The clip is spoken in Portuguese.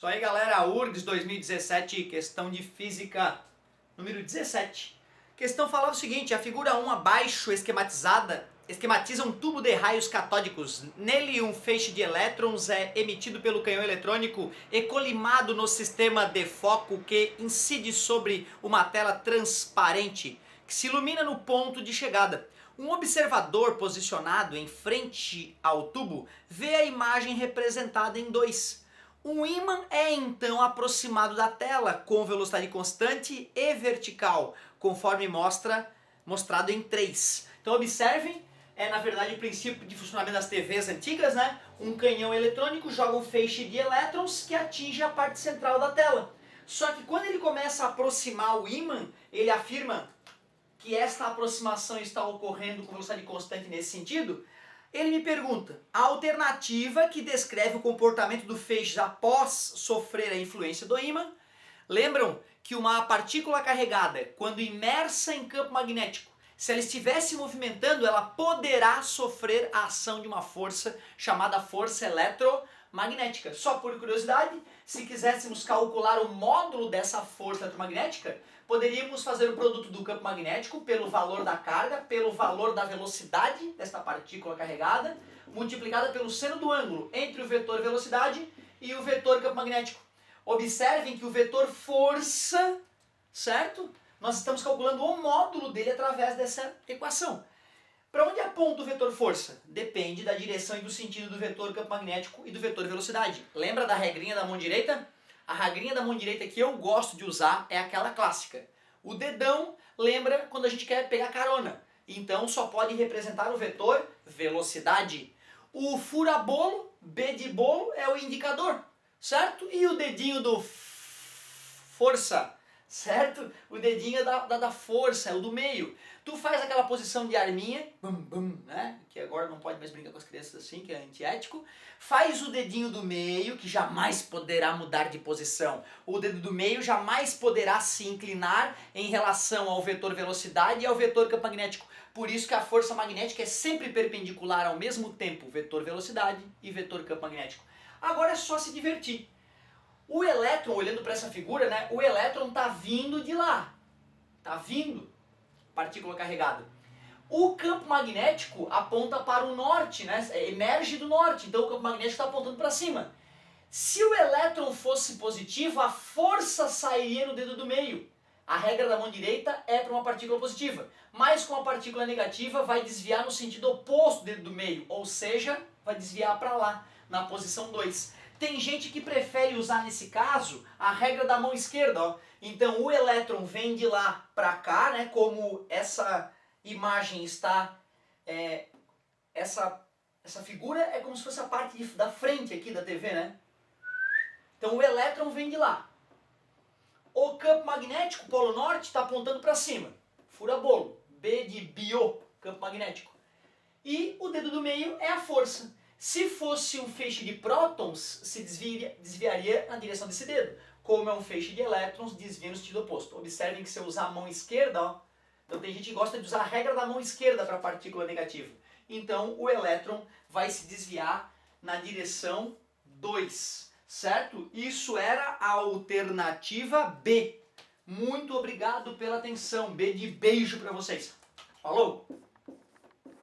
Isso aí, galera, URGS 2017, questão de física número 17. A questão falava o seguinte: a figura 1 abaixo esquematiza um tubo de raios catódicos. Nele um feixe de elétrons é emitido pelo canhão eletrônico e colimado no sistema de foco que incide sobre uma tela transparente que se ilumina no ponto de chegada. Um observador posicionado em frente ao tubo vê a imagem representada em 2. Um ímã é então aproximado da tela com velocidade constante e vertical, conforme mostrado em 3. Então observem, na verdade o princípio de funcionamento das TVs antigas, né? Um canhão eletrônico joga um feixe de elétrons que atinge a parte central da tela. Só que quando ele começa a aproximar o ímã, ele afirma que esta aproximação está ocorrendo com velocidade constante nesse sentido. Ele me pergunta: a alternativa que descreve o comportamento do feixe após sofrer a influência do ímã. Lembram que uma partícula carregada, quando imersa em campo magnético, se ela estiver se movimentando, ela poderá sofrer a ação de uma força chamada força eletromagnética. Só por curiosidade, se quiséssemos calcular o módulo dessa força eletromagnética, poderíamos fazer o produto do campo magnético pelo valor da carga, pelo valor da velocidade desta partícula carregada, multiplicada pelo seno do ângulo entre o vetor velocidade e o vetor campo magnético. Observem que o vetor força, certo? Nós estamos calculando o módulo dele através dessa equação. Para onde aponta o vetor força? Depende da direção e do sentido do vetor campo magnético e do vetor velocidade. Lembra da regrinha da mão direita? A regrinha da mão direita que eu gosto de usar é aquela clássica. O dedão lembra quando a gente quer pegar carona. Então só pode representar o vetor velocidade. O furabolo, B de bolo, é o indicador, certo? E o dedinho do força, certo? O dedinho é da força, é o do meio. Tu faz aquela posição de arminha, bum, bum, né? Que agora não pode mais brincar com as crianças assim, que é antiético. Faz o dedinho do meio, que jamais poderá mudar de posição. O dedo do meio jamais poderá se inclinar em relação ao vetor velocidade e ao vetor campo magnético. Por isso que a força magnética é sempre perpendicular ao mesmo tempo vetor velocidade e vetor campo magnético. Agora é só se divertir. O elétron, olhando para essa figura, né, o elétron está vindo de lá. Está vindo, partícula carregada. O campo magnético aponta para o norte, né, emerge do norte, então o campo magnético está apontando para cima. Se o elétron fosse positivo, a força sairia no dedo do meio. A regra da mão direita é para uma partícula positiva, mas com a partícula negativa vai desviar no sentido oposto do dedo do meio, ou seja, vai desviar para lá, na posição 2. Tem gente que prefere usar nesse caso a regra da mão esquerda, ó. Então o elétron vem de lá para cá, né? Como essa imagem está, essa figura é como se fosse a parte da frente aqui da TV, né? Então o elétron vem de lá. O campo magnético, polo norte, está apontando para cima. Furabolo, B de bio, campo magnético. E o dedo do meio é a força. Se fosse um feixe de prótons, se desviaria na direção desse dedo. Como é um feixe de elétrons, desvia no sentido oposto. Observem que se eu usar a mão esquerda, ó, então tem gente que gosta de usar a regra da mão esquerda para a partícula negativa. Então o elétron vai se desviar na direção 2, certo? Isso era a alternativa B. Muito obrigado pela atenção. B de beijo para vocês. Falou!